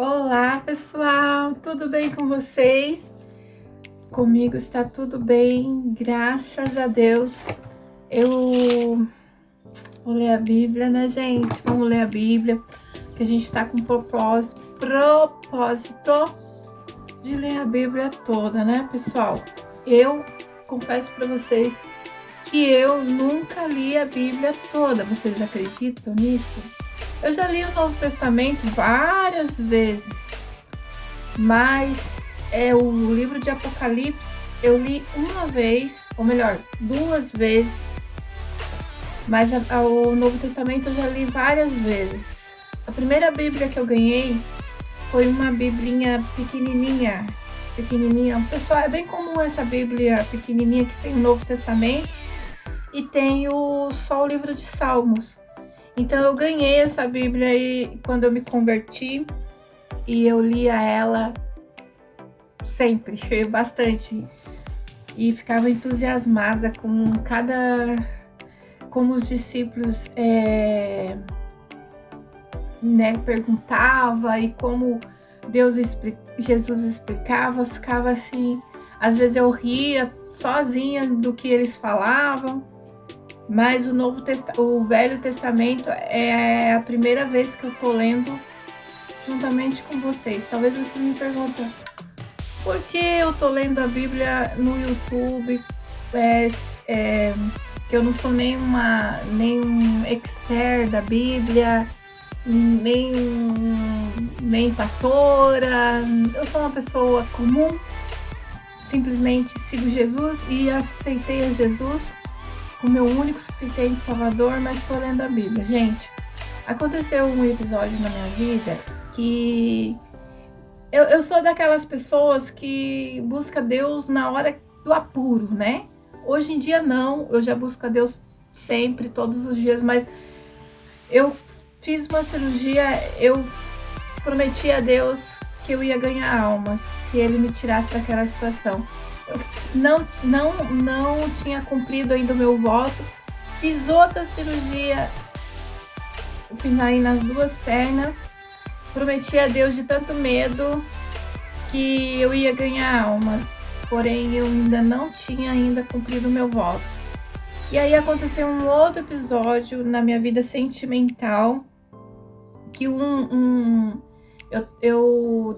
Olá, pessoal, tudo bem com vocês? Comigo está tudo bem, graças a Deus. Eu vou ler a Bíblia, né, gente? Vamos ler a Bíblia, que a gente está com propósito de ler a Bíblia toda, né, pessoal? Eu confesso para vocês que eu nunca li a Bíblia toda. Vocês acreditam nisso? Eu já li o Novo Testamento várias vezes, mas o livro de Apocalipse eu li uma vez, ou melhor, duas vezes, mas o Novo Testamento eu já li várias vezes. A primeira Bíblia que eu ganhei foi uma biblinha pequenininha. Pessoal, é bem comum essa Bíblia pequenininha que tem o Novo Testamento e tem só o livro de Salmos. Então eu ganhei essa Bíblia aí quando eu me converti e eu lia ela sempre, bastante, e ficava entusiasmada com como os discípulos perguntava e como Jesus explicava. Ficava assim, às vezes eu ria sozinha do que eles falavam. Mas o Velho Testamento é a primeira vez que eu tô lendo juntamente com vocês. Talvez você me pergunte, por que eu tô lendo a Bíblia no YouTube? Que eu não sou nenhum expert da Bíblia, nem pastora. Eu sou uma pessoa comum, simplesmente sigo Jesus e aceitei a Jesus como meu único suficiente salvador, mas tô lendo a Bíblia. Gente, aconteceu um episódio na minha vida que eu sou daquelas pessoas que busca Deus na hora do apuro, né? Hoje em dia não, eu já busco a Deus sempre, todos os dias, mas eu fiz uma cirurgia, eu prometi a Deus que eu ia ganhar almas se Ele me tirasse daquela situação. Eu não tinha cumprido ainda o meu voto, fiz outra cirurgia, fiz aí nas duas pernas, prometi a Deus de tanto medo que eu ia ganhar almas, porém eu ainda não tinha cumprido o meu voto. E aí aconteceu um outro episódio na minha vida sentimental, que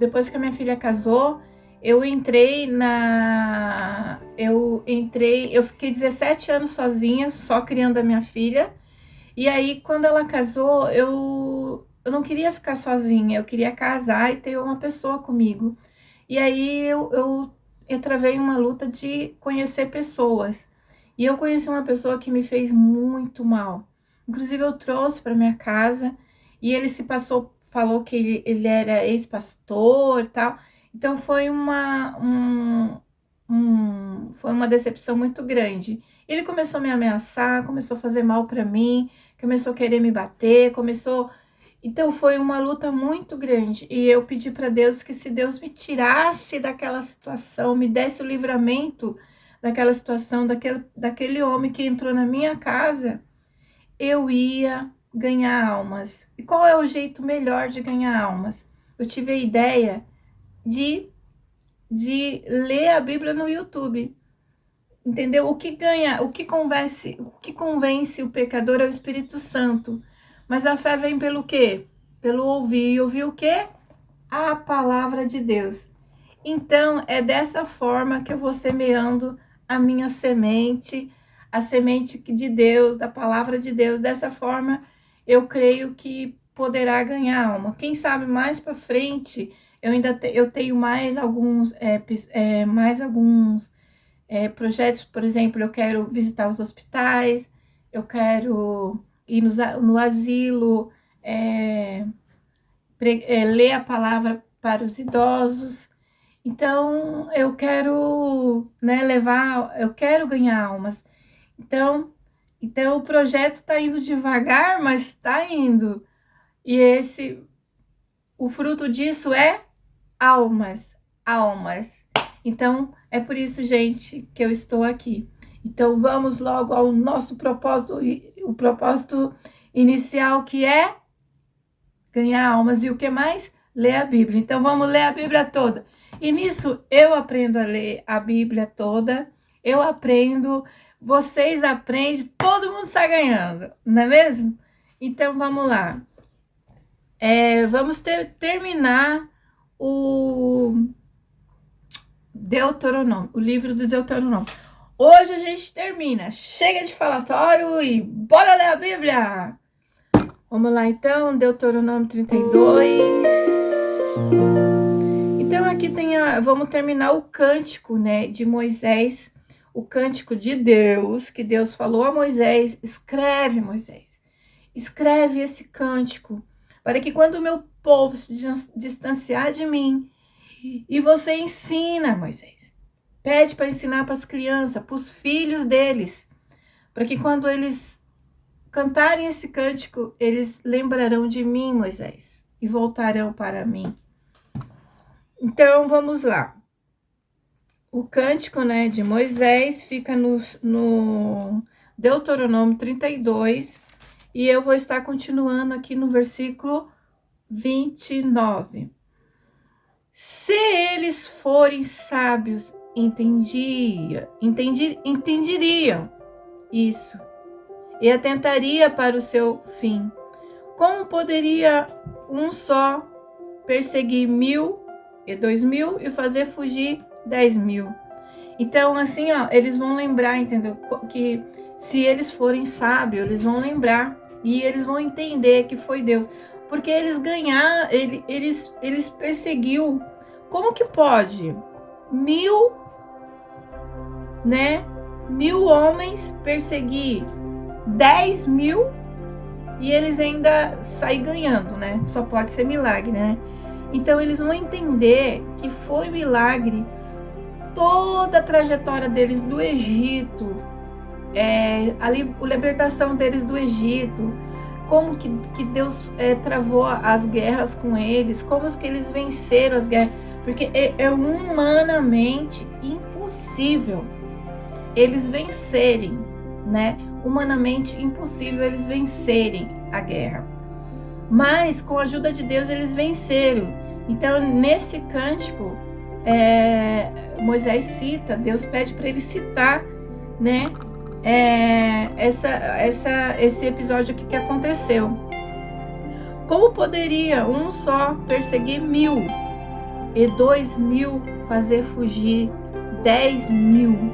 depois que a minha filha casou, eu fiquei 17 anos sozinha, só criando a minha filha. E aí, quando ela casou, eu não queria ficar sozinha, eu queria casar e ter uma pessoa comigo. E aí, eu travei uma luta de conhecer pessoas. E eu conheci uma pessoa que me fez muito mal. Inclusive, eu trouxe para minha casa e ele falou que ele era ex-pastor e tal. Então foi foi uma decepção muito grande. Ele começou a me ameaçar, começou a fazer mal para mim, começou a querer me bater, Então foi uma luta muito grande. E eu pedi para Deus que se Deus me tirasse daquela situação, me desse o livramento daquela situação, daquele homem que entrou na minha casa, eu ia ganhar almas. E qual é o jeito melhor de ganhar almas? Eu tive a ideia de ler a Bíblia no YouTube. Entendeu? O que convence o pecador é o Espírito Santo. Mas a fé vem pelo quê? Pelo ouvir. E ouvir o quê? A palavra de Deus. Então, é dessa forma que eu vou semeando a minha semente, a semente de Deus, da palavra de Deus. Dessa forma, eu creio que poderá ganhar alma. Quem sabe mais para frente, eu tenho mais alguns projetos. Por exemplo, eu quero visitar os hospitais, eu quero ir no asilo, ler a palavra para os idosos. Então, eu quero eu quero ganhar almas. Então o projeto está indo devagar, mas está indo. E o fruto disso é almas. Então, é por isso, gente, que eu estou aqui. Então, vamos logo ao nosso propósito, o propósito inicial, que é ganhar almas. E o que mais? ler a Bíblia. Então vamos ler a Bíblia toda. E nisso eu aprendo a ler a Bíblia toda, eu aprendo, vocês aprendem, todo mundo sai ganhando, não é mesmo? Então vamos lá. Vamos terminar o Deuteronômio, o livro do Deuteronômio. Hoje a gente termina. Chega de falatório e bora ler a Bíblia! Vamos lá então, Deuteronômio 32. Então aqui tem vamos terminar o cântico, né, de Moisés, o cântico de Deus, que Deus falou a Moisés: escreve, Moisés, escreve esse cântico, para que quando o meu povo se distanciar de mim, e você ensina, Moisés, pede para ensinar para as crianças, para os filhos deles, para que quando eles cantarem esse cântico, eles lembrarão de mim, Moisés, e voltarão para mim. Então, vamos lá. O cântico, né, de Moisés fica no Deuteronômio 32, e eu vou estar continuando aqui no versículo 29. Se eles forem sábios, entenderiam isso, e atentaria para o seu fim. Como poderia um só perseguir 1.000 e 2.000 e fazer fugir 10.000? Então, assim, ó, eles vão lembrar, entendeu? Que se eles forem sábios, eles vão lembrar e eles vão entender que foi Deus. Porque eles ganharam, eles perseguiu. Como que pode 1.000, né? 1.000 homens perseguir 10.000 e eles ainda saem ganhando, né? Só pode ser milagre, né? Então eles vão entender que foi milagre toda a trajetória deles do Egito, a libertação deles do Egito, como que Deus travou as guerras com eles, como que eles venceram as guerras, porque é humanamente impossível eles vencerem, né? Humanamente impossível eles vencerem a guerra. Mas com a ajuda de Deus eles venceram. Então nesse cântico Moisés cita, Deus pede para ele citar, né? Esse episódio aqui que aconteceu. Como poderia um só perseguir 1.000 e 2.000 fazer fugir 10.000,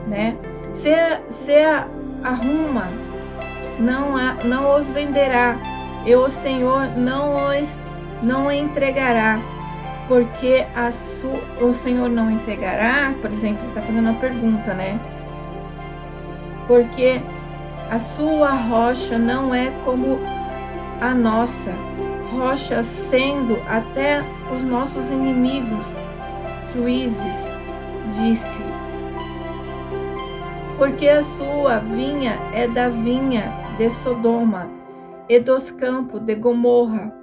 né? Se arruma, não os venderá, e o Senhor não entregará, porque o Senhor não entregará, por exemplo, ele está fazendo uma pergunta, né? Porque a sua rocha não é como a nossa rocha, sendo até os nossos inimigos juízes, disse. Porque a sua vinha é da vinha de Sodoma e dos campos de Gomorra.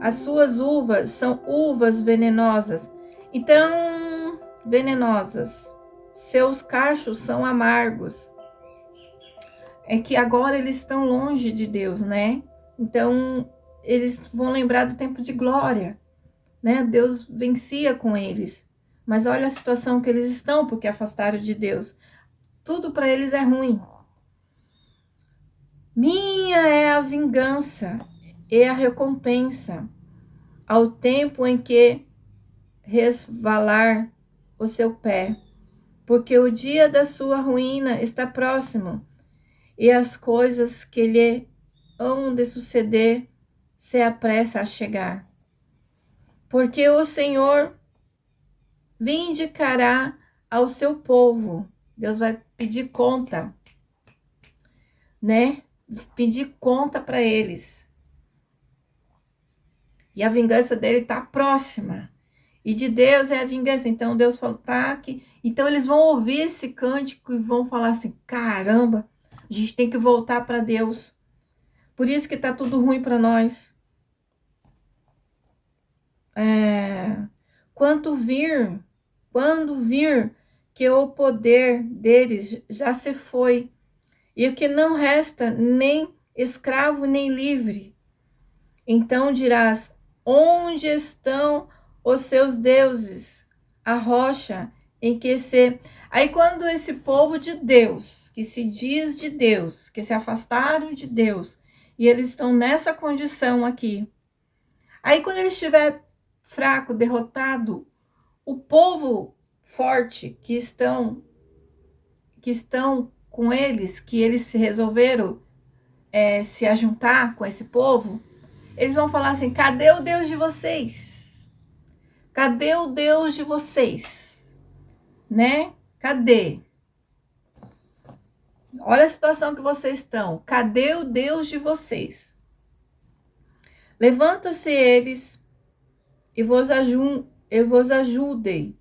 As suas uvas são uvas venenosas. Então, venenosas. Seus cachos são amargos. É que agora eles estão longe de Deus, né? Então, eles vão lembrar do tempo de glória, né? Deus vencia com eles. Mas olha a situação que eles estão, porque afastaram de Deus. Tudo para eles é ruim. Minha é a vingança e a recompensa ao tempo em que resvalar o seu pé, porque o dia da sua ruína está próximo, e as coisas que lhe hão de suceder se apressa a chegar. Porque o Senhor vindicará ao seu povo. Deus vai pedir conta, né? Pedir conta para eles. E a vingança dele está próxima. E de Deus é a vingança. Então Deus falou, tá aqui. Então eles vão ouvir esse cântico e vão falar assim, caramba, a gente tem que voltar para Deus. Por isso que tá tudo ruim para nós. Quando vir que o poder deles já se foi, e o que não resta nem escravo nem livre, então dirás, Onde estão os seus deuses? A rocha em que se... Aí quando esse povo de Deus, que se diz de Deus, que se afastaram de Deus, e eles estão nessa condição aqui. Aí quando ele estiver fraco, derrotado, o povo forte que estão com eles, que eles se resolveram se ajuntar com esse povo, eles vão falar assim: cadê o Deus de vocês? Cadê o Deus de vocês? Né? Cadê? Olha a situação que vocês estão. Cadê o Deus de vocês? Levanta-se eles e vos ajudem.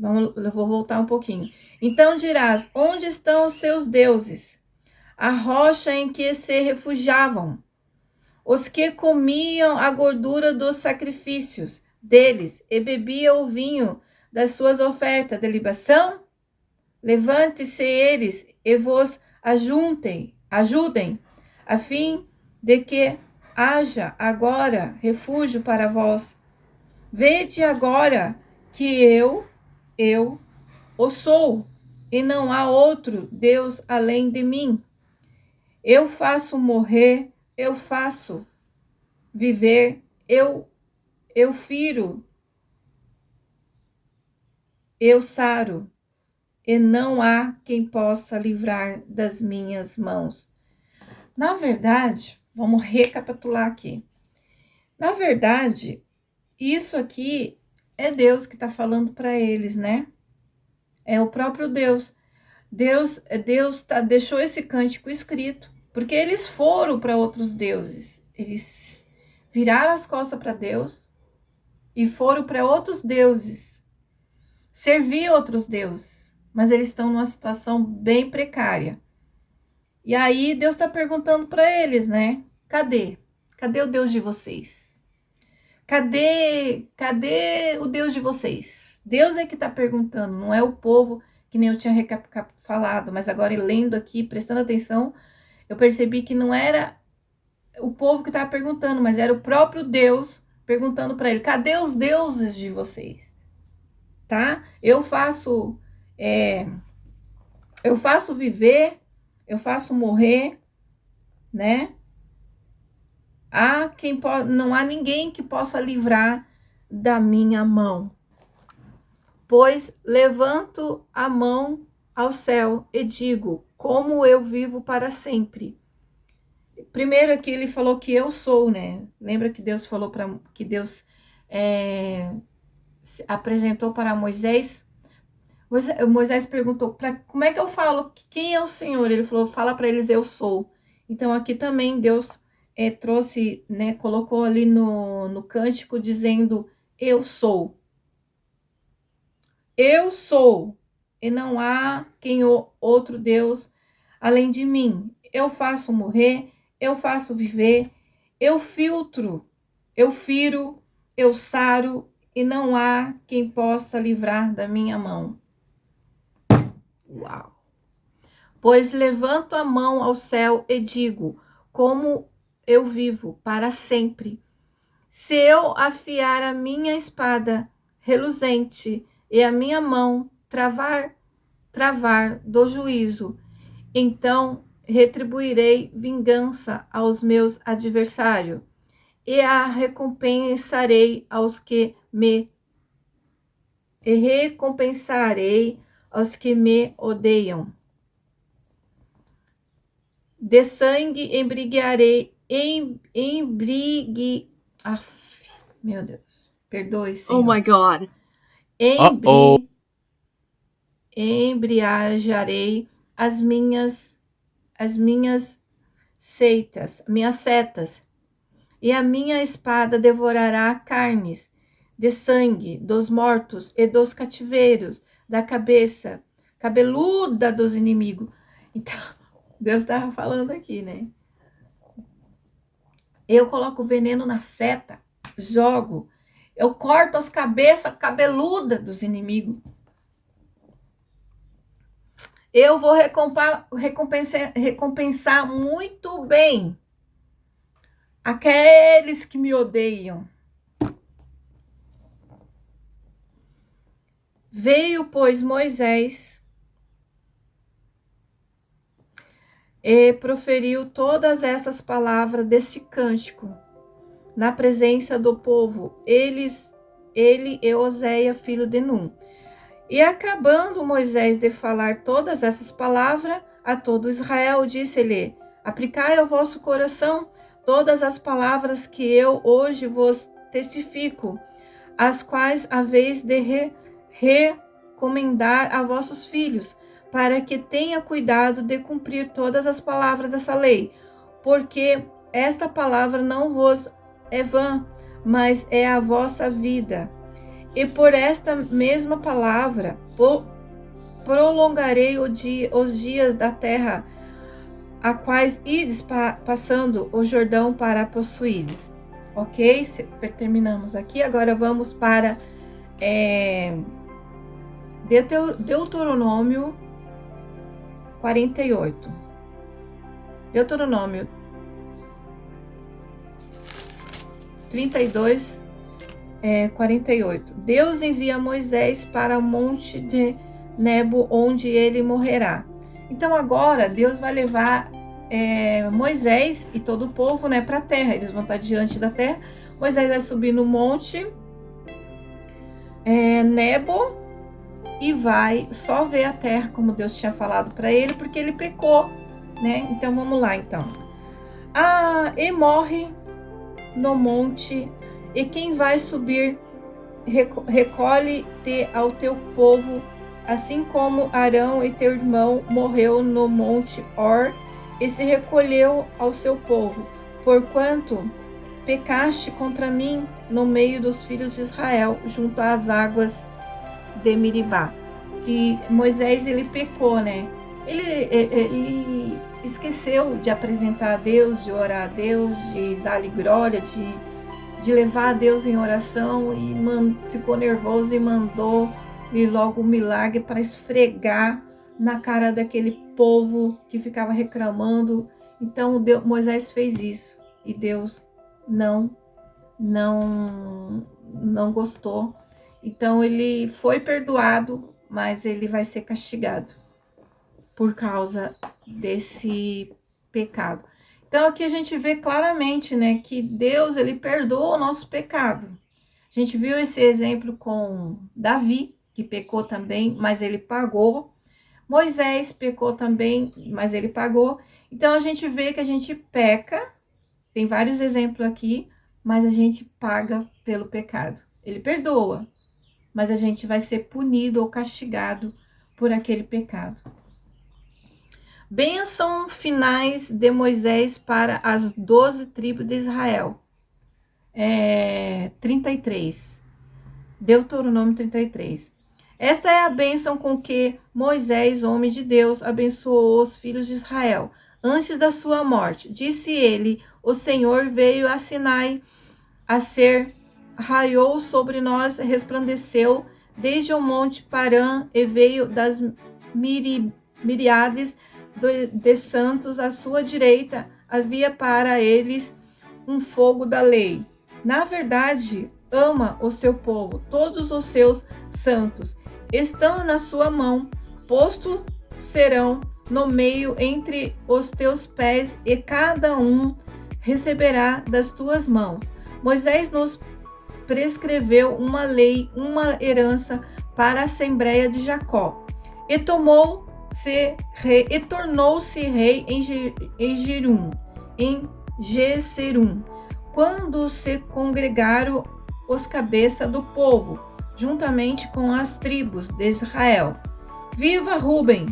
Eu vou voltar um pouquinho. Então dirás: onde estão os seus deuses? A rocha em que se refugiavam, os que comiam a gordura dos sacrifícios deles e bebiam o vinho das suas ofertas de libação? Levante-se eles e vos ajudem, a fim de que haja agora refúgio para vós. Vede agora que eu o sou, e não há outro Deus além de mim. Eu faço morrer, eu faço viver, eu firo, eu saro, e não há quem possa livrar das minhas mãos. Na verdade, vamos recapitular aqui. Na verdade, isso aqui é Deus que está falando para eles, né? É o próprio Deus. Deus deixou esse cântico escrito, porque eles foram para outros deuses. Eles viraram as costas para Deus e foram para outros deuses, servir outros deuses, mas eles estão numa situação bem precária. E aí Deus está perguntando para eles, né? Cadê? Cadê o Deus de vocês? Cadê o Deus de vocês? Deus é que está perguntando, não é o povo, que nem eu tinha falado, mas agora lendo aqui, prestando atenção, eu percebi que não era o povo que estava perguntando, mas era o próprio Deus perguntando para ele: cadê os deuses de vocês? Tá? Eu faço viver, eu faço morrer, né? Não há ninguém que possa livrar da minha mão. Pois levanto a mão ao céu e digo: como eu vivo para sempre. Primeiro aqui ele falou que eu sou, né? Lembra que Deus falou que Deus apresentou para Moisés? Moisés perguntou: como é que eu falo? Quem é o Senhor? Ele falou: fala para eles: eu sou. Então aqui também Deus trouxe, né? Colocou ali no cântico dizendo: eu sou. Eu sou, e não há outro Deus além de mim. Eu faço morrer, eu faço viver, eu filtro, eu firo, eu saro, e não há quem possa livrar da minha mão. Uau! Pois levanto a mão ao céu e digo: como eu vivo para sempre. Se eu afiar a minha espada reluzente e a minha mão travar do juízo, então retribuirei vingança aos meus adversários e a recompensarei aos que me odeiam. De sangue meu Deus, perdoe, Senhor. Oh my God. Embriagarei as minhas setas, e a minha espada devorará carnes de sangue dos mortos e dos cativeiros, da cabeça cabeluda dos inimigos. Então, Deus estava falando aqui, né? Eu coloco veneno na seta, jogo, eu corto as cabeças cabeludas dos inimigos. Eu vou recompensar muito bem aqueles que me odeiam. Veio, pois, Moisés e proferiu todas essas palavras deste cântico na presença do povo, ele e Oséia, filho de Num. E acabando Moisés de falar todas essas palavras a todo Israel, disse-lhe: aplicai ao vosso coração todas as palavras que eu hoje vos testifico, as quais haveis de recomendar a vossos filhos, para que tenha cuidado de cumprir todas as palavras dessa lei, porque esta palavra não vos é vã, mas é a vossa vida. E por esta mesma palavra prolongarei os dias da terra, a quais ides passando o Jordão para possuídes. Ok? Terminamos aqui. Agora vamos para Deuteronômio 48. Deuteronômio 32, 48. Deus envia Moisés para o monte de Nebo, onde ele morrerá. Então agora Deus vai levar Moisés e todo o povo, para a terra. Eles vão estar diante da terra. Moisés vai subir no monte Nebo e vai só ver a terra, como Deus tinha falado para ele, porque ele pecou, Então vamos lá, então. E morre no monte, e quem vai subir recolhe-te ao teu povo, assim como Arão e teu irmão morreu no monte Or, e se recolheu ao seu povo, porquanto pecaste contra mim no meio dos filhos de Israel, junto às águas de Meribá. Que Moisés, ele pecou, Ele esqueceu de apresentar a Deus, de orar a Deus, de dar-lhe glória, de levar a Deus em oração, e ficou nervoso e mandou e logo um milagre para esfregar na cara daquele povo que ficava reclamando. Então Moisés fez isso e Deus não gostou. Então ele foi perdoado, mas ele vai ser castigado por causa desse pecado. Então aqui a gente vê claramente, que Deus, ele perdoa o nosso pecado. A gente viu esse exemplo com Davi, que pecou também, mas ele pagou. Moisés pecou também, mas ele pagou. Então a gente vê que a gente peca, tem vários exemplos aqui, mas a gente paga pelo pecado. Ele perdoa, mas a gente vai ser punido ou castigado por aquele pecado. Bênção finais de Moisés para as 12 tribos de Israel. 33. Deuteronômio 33. Esta é a bênção com que Moisés, homem de Deus, abençoou os filhos de Israel antes da sua morte. Disse ele: o Senhor veio a Sinai a ser, raiou sobre nós, resplandeceu desde o monte Parã e veio das miríades de santos à sua direita. Havia para eles um fogo da lei. Na verdade, ama o seu povo, todos os seus santos estão na sua mão, posto serão no meio entre os teus pés, e cada um receberá das tuas mãos. Moisés nos prescreveu uma lei, uma herança para a Assembleia de Jacó, e tornou-se rei em Jeserum, quando se congregaram os cabeças do povo, juntamente com as tribos de Israel. Viva Ruben,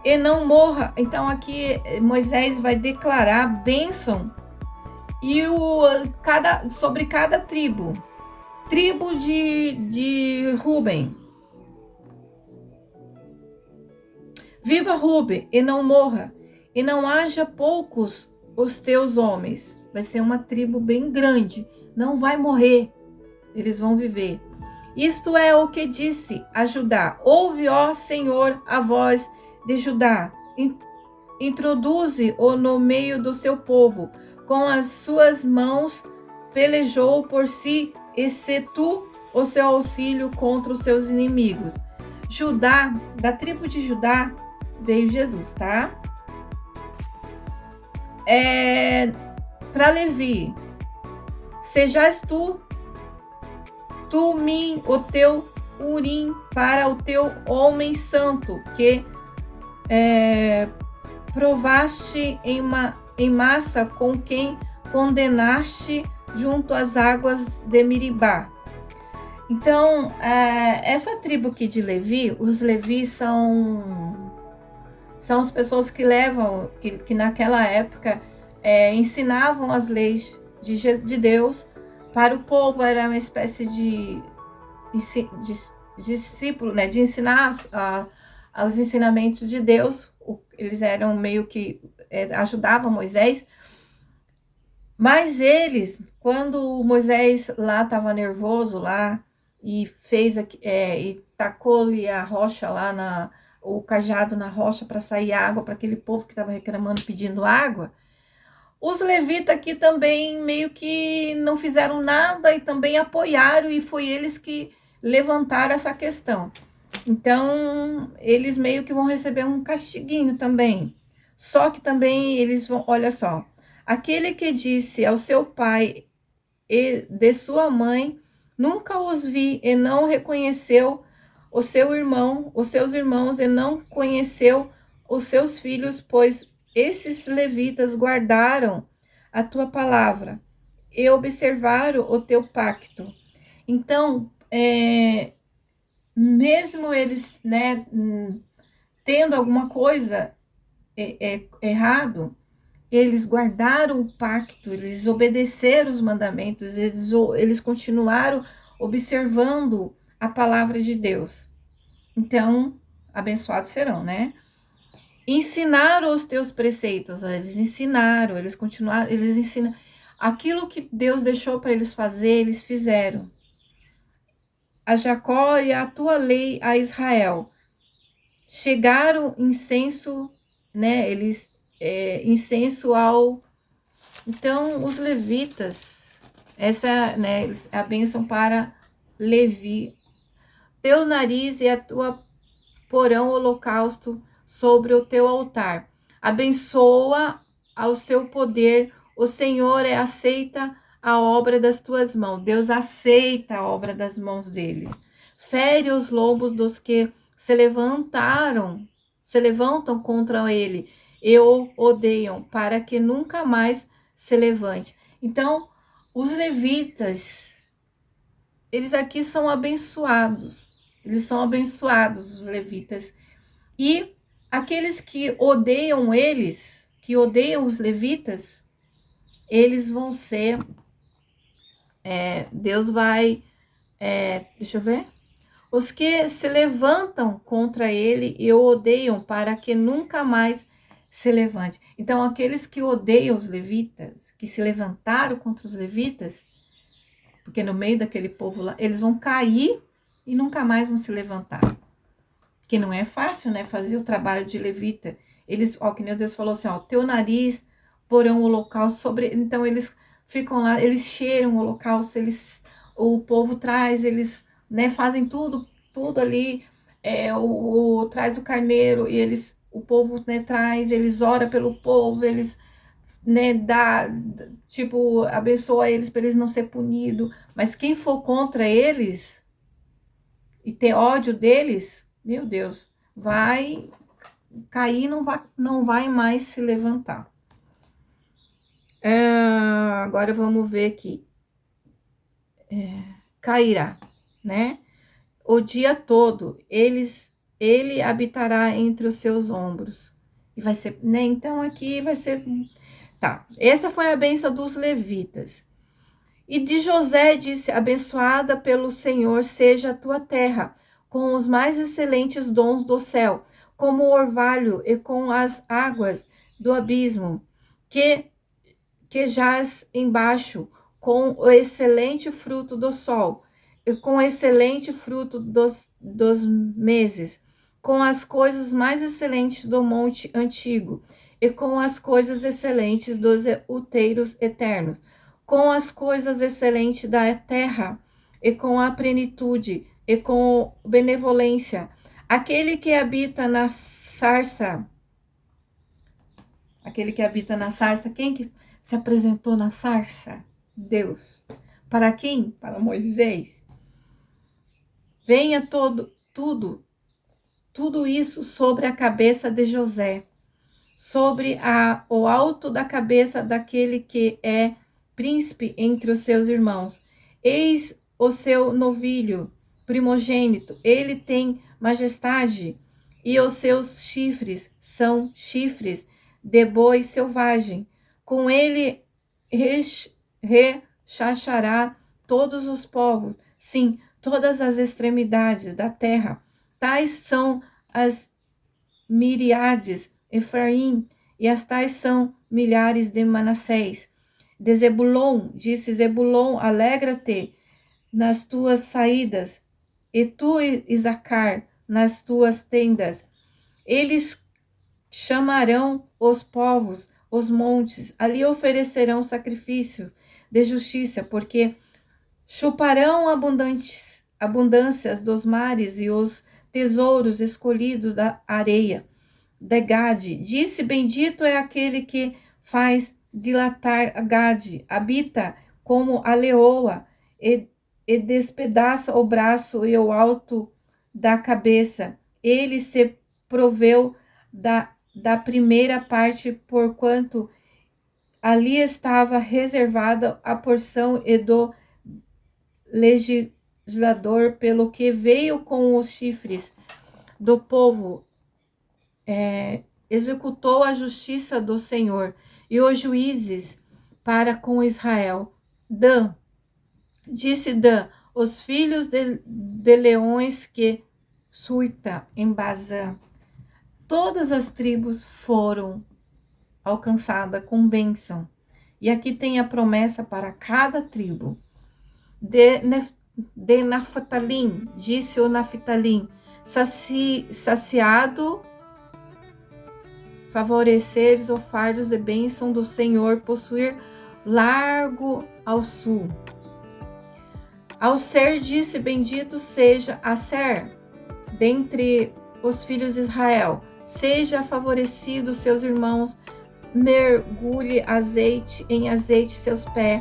e não morra. Então aqui Moisés vai declarar bênção sobre cada tribo. Tribo de Ruben. Viva Ruben, e não morra, e não haja poucos os teus homens. Vai ser uma tribo bem grande, não vai morrer, eles vão viver. Isto é o que disse a Judá: ouve, ó Senhor, a voz de Judá, introduze-o no meio do seu povo, com as suas mãos pelejou por si, e se tu o seu auxílio contra os seus inimigos. Judá, da tribo de Judá, veio Jesus, tá? Para Levi, sejas tu mim, o teu Urim, para o teu homem santo, que provaste em massa com quem condenaste junto às águas de Meribá. Então, essa tribo aqui de Levi, os Levi são as pessoas que levam, que naquela época ensinavam as leis de Deus para o povo. Era uma espécie de discípulo, né, de ensinar os ensinamentos de Deus. Eles eram meio que ajudavam Moisés. Mas eles, quando Moisés lá estava nervoso lá e fez e tacou-lhe a rocha lá, o cajado na rocha para sair água para aquele povo que estava reclamando, pedindo água, os levitas aqui também meio que não fizeram nada e também apoiaram, e foi eles que levantaram essa questão. Então, eles meio que vão receber um castiguinho também. Só que também eles vão, olha só, aquele que disse ao seu pai e de sua mãe, nunca os vi, e não reconheceu os seus irmãos, e não conheceu os seus filhos, pois esses levitas guardaram a tua palavra e observaram o teu pacto. Então, mesmo eles, né, tendo alguma coisa errado, eles guardaram o pacto, eles obedeceram os mandamentos, eles continuaram observando a palavra de Deus. Então, abençoados serão, né? Ensinaram os teus preceitos, eles ensinaram, eles continuaram, eles ensinam. Aquilo que Deus deixou para eles fazer, eles fizeram. A Jacó e a tua lei a Israel. Chegaram incenso, né? Eles incenso ao... Então, os levitas, essa, né, é a bênção para Levi. Teu nariz e a tua porão holocausto sobre o teu altar. Abençoa ao seu poder, o Senhor aceita a obra das tuas mãos. Deus aceita a obra das mãos deles. Fere os lombos dos que se levantam contra ele e o odeiam, para que nunca mais se levante. Então, os levitas, eles aqui são abençoados. Eles são abençoados, os levitas. E aqueles que odeiam eles, que odeiam os levitas, eles vão ser... Deus vai... deixa eu ver. Os que se levantam contra ele e o odeiam, para que nunca mais se levante. Então, aqueles que odeiam os levitas, que se levantaram contra os levitas, porque no meio daquele povo lá, eles vão cair e nunca mais vão se levantar. Que não é fácil, né? Fazer o trabalho de levita. Eles, que nem Deus falou assim, teu nariz porão o holocausto sobre... Então, eles ficam lá, eles cheiram o holocausto, o povo traz, eles, né, fazem tudo ali, traz o carneiro, e o povo, né, traz, eles oram pelo povo, eles, né, abençoa eles para eles não ser punidos. Mas quem for contra eles e ter ódio deles, meu Deus, vai cair, não vai mais se levantar. Agora vamos ver aqui. Cairá, né? O dia todo, ele habitará entre os seus ombros. E vai ser, né? Então aqui vai ser... Tá, essa foi a bênção dos levitas. E de José disse, abençoada pelo Senhor seja a tua terra, com os mais excelentes dons do céu, como o orvalho e com as águas do abismo, que jaz embaixo, com o excelente fruto do sol, e com o excelente fruto dos meses, com as coisas mais excelentes do monte antigo, e com as coisas excelentes dos outeiros eternos, com as coisas excelentes da terra, e com a plenitude, e com benevolência. Aquele que habita na sarça, quem que se apresentou na sarça? Deus. Para quem? Para Moisés. Venha tudo isso sobre a cabeça de José, sobre o alto da cabeça daquele que é príncipe entre os seus irmãos. Eis o seu novilho primogênito, ele tem majestade, e os seus chifres são chifres de boi selvagem. Com ele rechachará todos os povos, sim, todas as extremidades da terra. Tais são as miríades Efraim, e as tais são milhares de Manassés. De Zebulon, disse Zebulon, alegra-te nas tuas saídas, e tu, Isacar, nas tuas tendas. Eles chamarão os povos, os montes, ali oferecerão sacrifícios de justiça, porque chuparão abundâncias dos mares e os tesouros escolhidos da areia. De Gade, disse, bendito é aquele que faz dilatar a Gade, habita como a leoa, e despedaça o braço e o alto da cabeça. Ele se proveu da primeira parte, porquanto ali estava reservada a porção e do legislador, pelo que veio com os chifres do povo, executou a justiça do Senhor e os juízes para com Israel. Dan, disse Dan, os filhos de leões que suita em Bazã. Todas as tribos foram alcançadas com bênção. E aqui tem a promessa para cada tribo. De Naphtalim, disse o Naphtalim, saciado, favoreceres o fardos de bênção do Senhor, possuir largo ao sul. Ao ser, disse, bendito seja Aser, dentre os filhos de Israel, seja favorecido seus irmãos, mergulhe em azeite seus pés,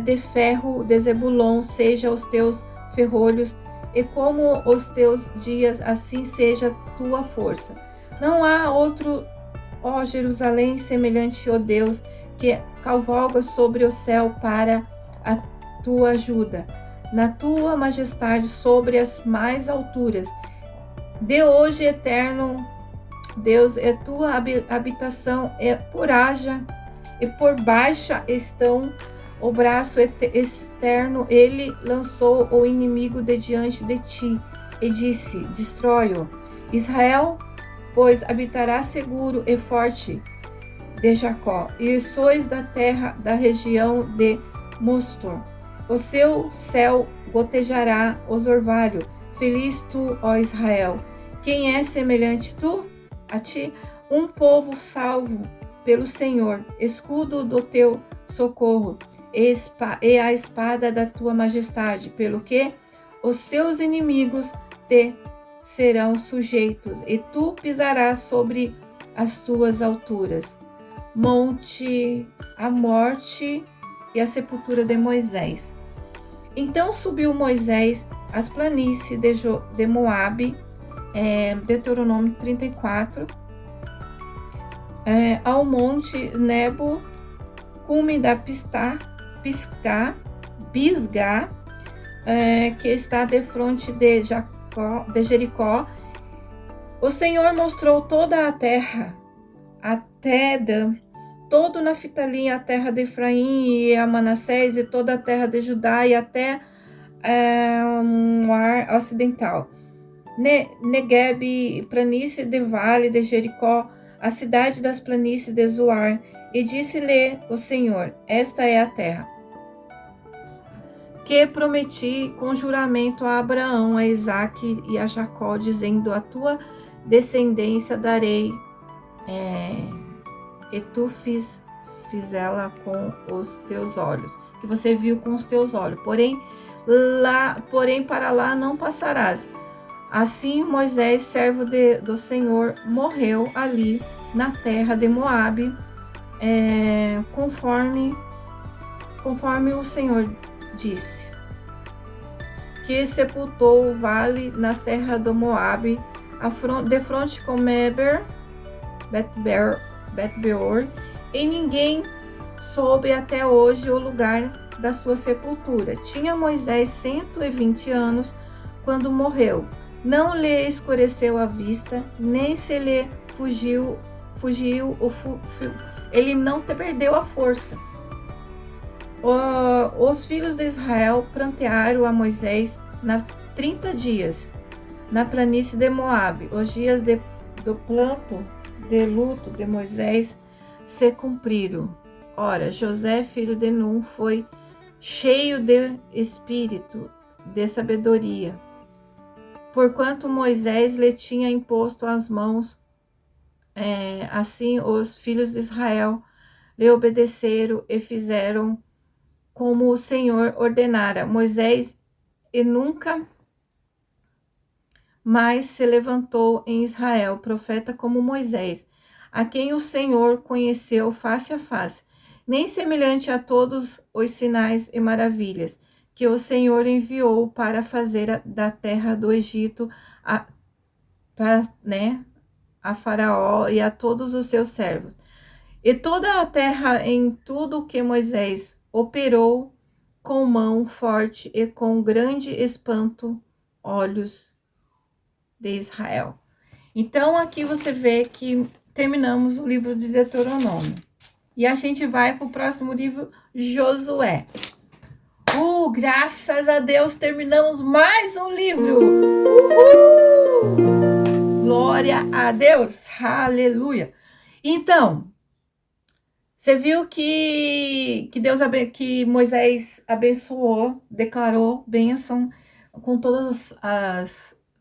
de ferro de Zebulon, seja os teus ferrolhos, e como os teus dias, assim seja tua força. Não há outro, ó Jerusalém, semelhante, ó Deus, que cavalga sobre o céu para a tua ajuda, na tua majestade sobre as mais alturas. De hoje, eterno Deus, é tua habitação, é por haja e por baixa estão o braço externo. Ele lançou o inimigo de diante de ti e disse, destrói-o. Israel, pois habitará seguro e forte de Jacó, e sois da terra da região de Mostor. O seu céu gotejará os orvalhos. Feliz tu, ó Israel. Quem é semelhante a ti? Um povo salvo pelo Senhor, escudo do teu socorro, e a espada da tua majestade, pelo que os seus inimigos te serão sujeitos, e tu pisarás sobre as tuas alturas. A morte e a sepultura de Moisés. Então subiu Moisés às planícies de Moabe, Deuteronômio 34, ao monte Nebo, cume da Pisgá, que está defronte de Jericó. O Senhor mostrou toda a terra, até Dan, todo Naftali, a terra de Efraim e a Manassés, e toda a terra de Judá, e até o mar ocidental. Negueb, planície de vale de Jericó, a cidade das planícies de Zoar. E disse-lhe o Senhor, esta é a terra que prometi com juramento a Abraão, a Isaque e a Jacó, dizendo, a tua descendência darei e tu fiz ela com os teus olhos, que você viu com os teus olhos, porém para lá não passarás. Assim Moisés, servo do Senhor, morreu ali na terra de Moabe, conforme o Senhor disse, que sepultou o vale na terra do Moabe, de fronte com Bet-beor, e ninguém soube até hoje o lugar da sua sepultura. Tinha Moisés 120 anos quando morreu. Não lhe escureceu a vista, nem se lhe fugiu ele não perdeu a força. Os filhos de Israel prantearam a Moisés 30 dias na planície de Moabe. Os dias do planto de luto de Moisés se cumpriram. Ora, José, filho de Nun, foi cheio de espírito de sabedoria, porquanto Moisés lhe tinha imposto as mãos. Assim os filhos de Israel lhe obedeceram e fizeram como o Senhor ordenara Moisés, e nunca mais se levantou em Israel profeta como Moisés, a quem o Senhor conheceu face a face, nem semelhante a todos os sinais e maravilhas que o Senhor enviou para fazer da terra do Egito a Faraó e a todos os seus servos. E toda a terra, em tudo que Moisés operou com mão forte e com grande espanto, olhos de Israel. Então, aqui você vê que terminamos o livro de Deuteronômio. E a gente vai para o próximo livro, Josué. Graças a Deus, terminamos mais um livro. Glória a Deus. Aleluia. Então, você viu que que Moisés abençoou, declarou bênção com todas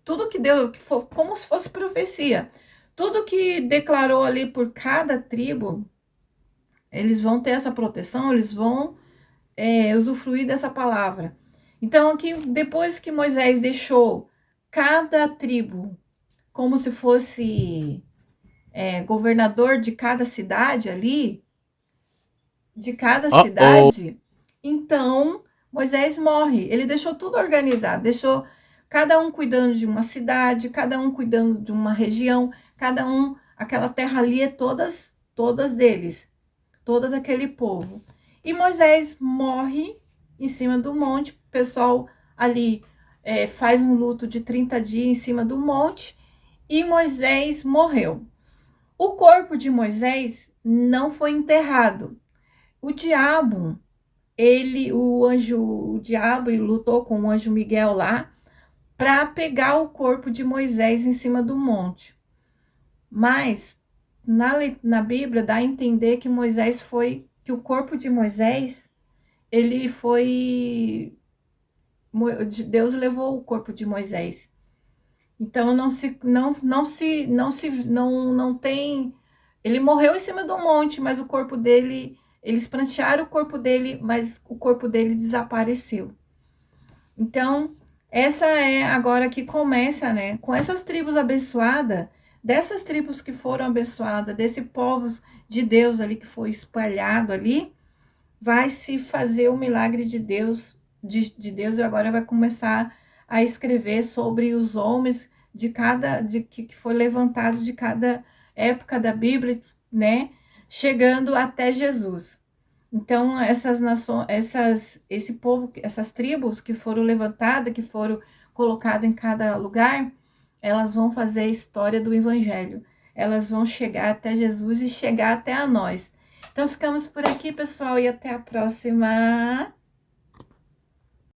tudo que deu, que foi como se fosse profecia. Tudo que declarou ali por cada tribo, eles vão ter essa proteção, eles vão usufruir dessa palavra. Então, aqui, depois que Moisés deixou cada tribo como se fosse governador de cada cidade ali, cidade, então Moisés morre. Ele deixou tudo organizado, deixou cada um cuidando de uma cidade, cada um cuidando de uma região, cada um, aquela terra ali é todas deles, toda daquele povo. E Moisés morre em cima do monte, o pessoal ali faz um luto de 30 dias em cima do monte, e Moisés morreu. O corpo de Moisés não foi enterrado. O diabo, o diabo lutou com o anjo Miguel lá para pegar o corpo de Moisés em cima do monte. Mas na Bíblia dá a entender que que o corpo de Moisés, Deus levou o corpo de Moisés. Então não tem, ele morreu em cima do monte, mas o corpo dele, eles prantearam o corpo dele, mas o corpo dele desapareceu. Então, essa é agora que começa, né? Com essas tribos abençoadas, dessas tribos que foram abençoadas, desse povo de Deus ali que foi espalhado ali, vai se fazer o milagre de Deus, de Deus, e agora vai começar a escrever sobre os homens que foi levantado de cada época da Bíblia, né? Chegando até Jesus. Então, essas nações, esse povo, essas tribos que foram levantadas, que foram colocadas em cada lugar, elas vão fazer a história do Evangelho. Elas vão chegar até Jesus e chegar até a nós. Então, ficamos por aqui, pessoal, e até a próxima.